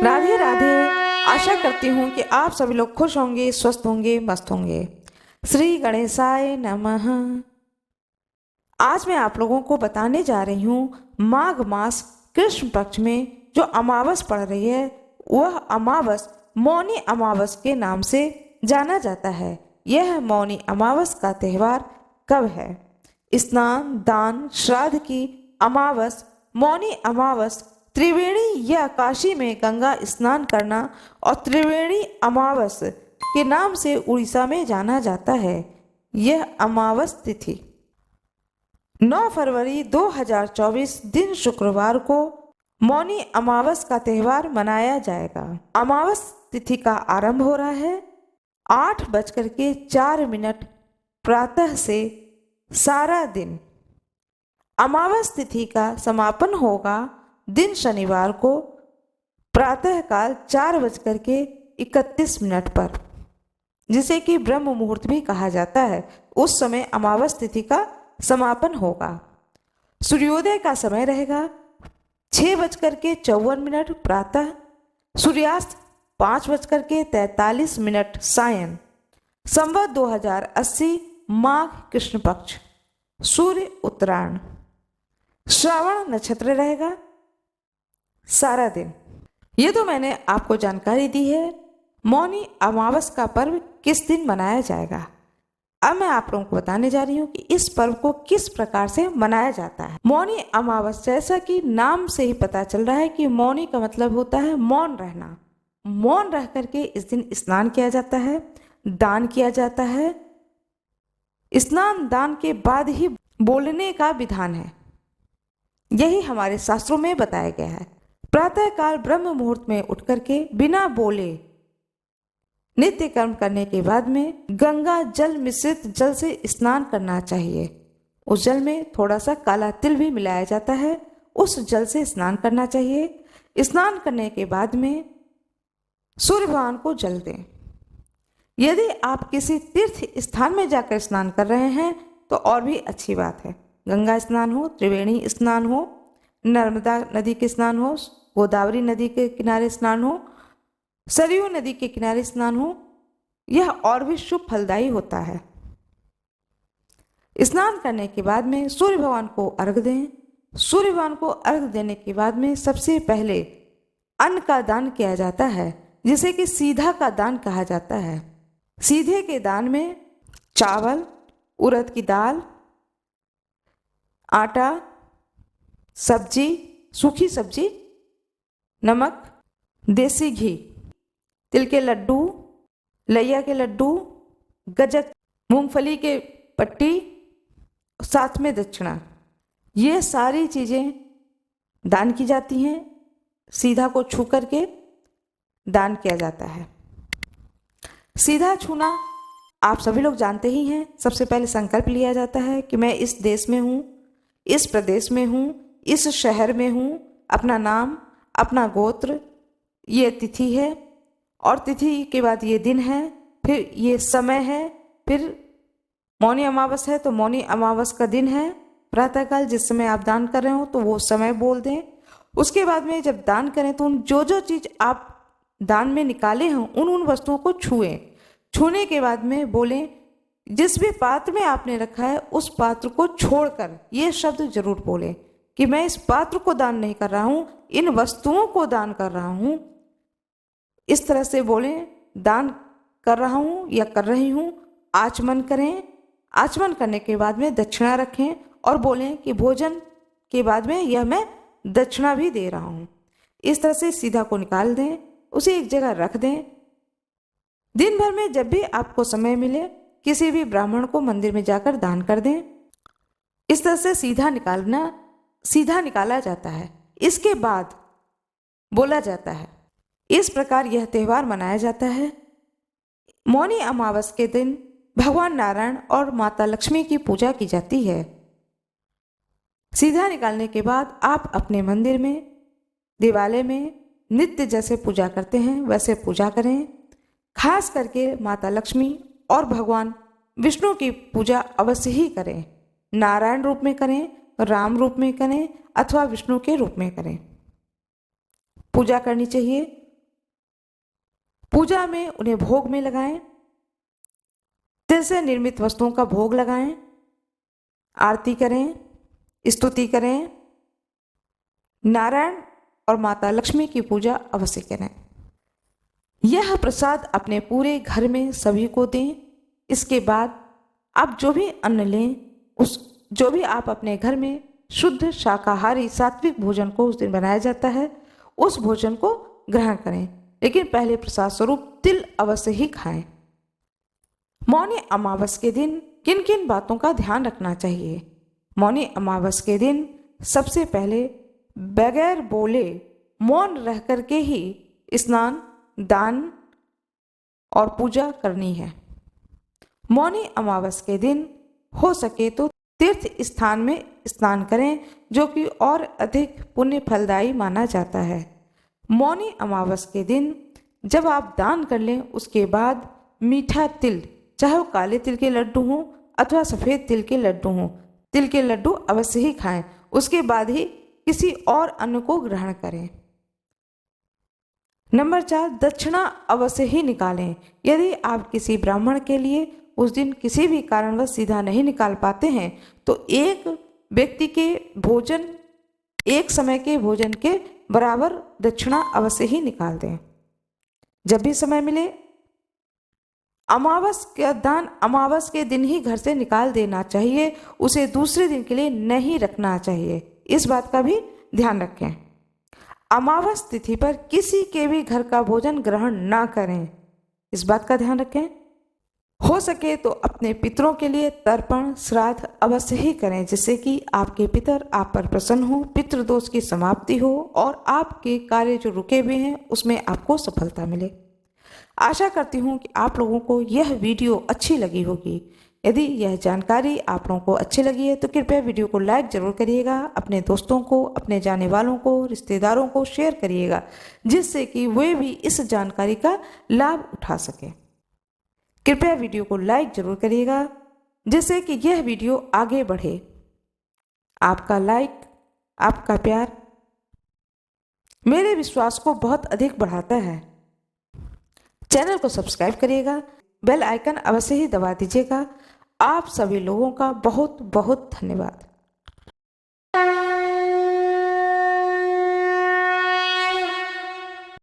राधे राधे। आशा करती हूँ कि आप सभी लोग खुश होंगे, स्वस्थ होंगे, मस्त होंगे। श्री गणेशाय नमः। आज मैं आप लोगों को बताने जा रही हूँ माघ मास कृष्ण पक्ष में जो अमावस पड़ रही है, वह अमावस मौनी अमावस के नाम से जाना जाता है। यह मौनी अमावस का त्योहार कब है? स्नान, दान, श्राद्ध की अमावस, मौनी अमावस, त्रिवेणी या काशी में गंगा स्नान करना और त्रिवेणी अमावस के नाम से उड़ीसा में जाना जाता है। यह अमावस तिथि 9 फरवरी 2024 दिन शुक्रवार को मौनी अमावस का त्योहार मनाया जाएगा। अमावस तिथि का आरंभ हो रहा है 8:04 प्रातः से सारा दिन। अमावस तिथि का समापन होगा दिन शनिवार को प्रातःकाल 4:31 पर, जिसे कि ब्रह्म मुहूर्त भी कहा जाता है। उस समय अमावस तिथि का समापन होगा। सूर्योदय का समय रहेगा 6:54 प्रातः, सूर्यास्त 5:43 सायं। संवत 2080 माघ कृष्ण पक्ष, सूर्य उत्तरायण, श्रावण नक्षत्र रहेगा सारा दिन। ये तो मैंने आपको जानकारी दी है मौनी अमावस का पर्व किस दिन मनाया जाएगा। अब मैं आप लोगों को बताने जा रही हूँ कि इस पर्व को किस प्रकार से मनाया जाता है। मौनी अमावस, जैसा कि नाम से ही पता चल रहा है कि मौनी का मतलब होता है मौन रहना। मौन रह करके इस दिन स्नान किया जाता है, दान किया जाता है। स्नान दान के बाद ही बोलने का विधान है, यही हमारे शास्त्रों में बताया गया है। प्रातःकाल ब्रह्म मुहूर्त में उठ करके बिना बोले नित्य कर्म करने के बाद में गंगा जल मिश्रित जल से स्नान करना चाहिए। उस जल में थोड़ा सा काला तिल भी मिलाया जाता है, उस जल से स्नान करना चाहिए। स्नान करने के बाद में सूर्य भगवान को जल दें। यदि आप किसी तीर्थ स्थान में जाकर स्नान कर रहे हैं तो और भी अच्छी बात है। गंगा स्नान हो, त्रिवेणी स्नान हो, नर्मदा नदी के स्नान हो, गोदावरी नदी के किनारे स्नान हो, सरयू नदी के किनारे स्नान हो, यह और भी शुभ फलदायी होता है। स्नान करने के बाद में सूर्य भगवान को अर्घ दें। सूर्य भगवान को अर्घ देने के बाद में सबसे पहले अन्न का दान किया जाता है, जिसे कि सीधा का दान कहा जाता है। सीधे के दान में चावल, उड़द की दाल, आटा, सब्जी, सूखी सब्जी, नमक, देसी घी, तिल के लड्डू, लैया के लड्डू, गज्जक, मूंगफली के पट्टी, साथ में दक्षिणा, ये सारी चीज़ें दान की जाती हैं। सीधा को छू करके दान किया जाता है। सीधा छूना आप सभी लोग जानते ही हैं। सबसे पहले संकल्प लिया जाता है कि मैं इस देश में हूँ, इस प्रदेश में हूँ, इस शहर में हूँ, अपना नाम, अपना गोत्र, ये तिथि है और तिथि के बाद ये दिन है, फिर ये समय है, फिर मौनी अमावस है तो मौनी अमावस का दिन है। प्रातःकाल जिस समय आप दान कर रहे हो तो वो समय बोल दें। उसके बाद में जब दान करें तो जो जो चीज़ आप दान में निकाले हों उन वस्तुओं को छुएं। छूने के बाद में बोलें, जिस भी पात्र में आपने रखा है उस पात्र को छोड़कर ये शब्द जरूर बोलें कि मैं इस पात्र को दान नहीं कर रहा हूँ, इन वस्तुओं को दान कर रहा हूँ। इस तरह से बोलें, दान कर रहा हूँ या कर रही हूँ। आचमन करें। आचमन करने के बाद में दक्षिणा रखें और बोलें कि भोजन के बाद में यह मैं दक्षिणा भी दे रहा हूँ। इस तरह से सीधा को निकाल दें, उसे एक जगह रख दें। दिन भर में जब भी आपको समय मिले किसी भी ब्राह्मण को मंदिर में जाकर दान कर दें। इस तरह से सीधा निकाला जाता है। इसके बाद बोला जाता है। इस प्रकार यह त्यौहार मनाया जाता है। मौनी अमावस के दिन भगवान नारायण और माता लक्ष्मी की पूजा की जाती है। सीधा निकालने के बाद आप अपने मंदिर में, दिवालय में नित्य जैसे पूजा करते हैं वैसे पूजा करें। खास करके माता लक्ष्मी और भगवान विष्णु की पूजा अवश्य ही करें। नारायण रूप में करें, राम रूप में करें अथवा विष्णु के रूप में करें। पूजा करनी चाहिए। पूजा में उन्हें भोग में लगाएं। तिल से निर्मित वस्तुओं का भोग लगाएं, आरती करें, स्तुति करें। नारायण और माता लक्ष्मी की पूजा अवश्य करें। यह प्रसाद अपने पूरे घर में सभी को दें। इसके बाद आप जो भी अन्न लें, जो भी आप अपने घर में शुद्ध शाकाहारी सात्विक भोजन को उस दिन बनाया जाता है, उस भोजन को ग्रहण करें, लेकिन पहले प्रसाद स्वरूप तिल अवश्य ही खाएं। मौनी अमावस के दिन किन किन बातों का ध्यान रखना चाहिए? मौनी अमावस के दिन सबसे पहले बगैर बोले मौन रह करके ही स्नान, दान और पूजा करनी है। मौनी अमावस के दिन हो सके तो तीर्थ स्थान में स्नान करें, जो कि और अधिक पुण्य फलदायी माना जाता है। मौनी अमावस के दिन जब आप दान कर लें, उसके बाद मीठा तिल, चाहे वो काले तिल के लड्डू हों अथवा सफ़ेद तिल के लड्डू हों, तिल के लड्डू अवश्य ही खाएं। उसके बाद ही किसी और अन्न को ग्रहण करें। नंबर 4, दक्षिणा अवश्य ही निकालें। यदि आप किसी ब्राह्मण के लिए उस दिन किसी भी कारणवश सीधा नहीं निकाल पाते हैं, तो एक व्यक्ति के भोजन, एक समय के भोजन के बराबर दक्षिणा अवश्य ही निकाल दें। जब भी समय मिले, अमावस का दान अमावस के दिन ही घर से निकाल देना चाहिए, उसे दूसरे दिन के लिए नहीं रखना चाहिए। इस बात का भी ध्यान रखें। अमावस तिथि पर किसी के भी घर का भोजन ग्रहण ना करें, इस बात का ध्यान रखें। हो सके तो अपने पितरों के लिए तर्पण श्राद्ध अवश्य ही करें, जिससे कि आपके पितर आप पर प्रसन्न हो, पितृदोष की समाप्ति हो और आपके कार्य जो रुके हुए हैं उसमें आपको सफलता मिले। आशा करती हूँ कि आप लोगों को यह वीडियो अच्छी लगी होगी। यदि यह जानकारी आप लोगों को अच्छी लगी है तो कृपया वीडियो को लाइक जरूर करिएगा, अपने दोस्तों को, अपने जाने वालों को, रिश्तेदारों को शेयर करिएगा, जिससे कि वे भी इस जानकारी का लाभ उठा सकें। कृपया वीडियो को लाइक जरूर करिएगा, जिससे कि यह वीडियो आगे बढ़े। आपका लाइक, आपका प्यार मेरे विश्वास को बहुत अधिक बढ़ाता है। चैनल को सब्सक्राइब करिएगा, बेल आइकन अवश्य ही दबा दीजिएगा। आप सभी लोगों का बहुत बहुत धन्यवाद।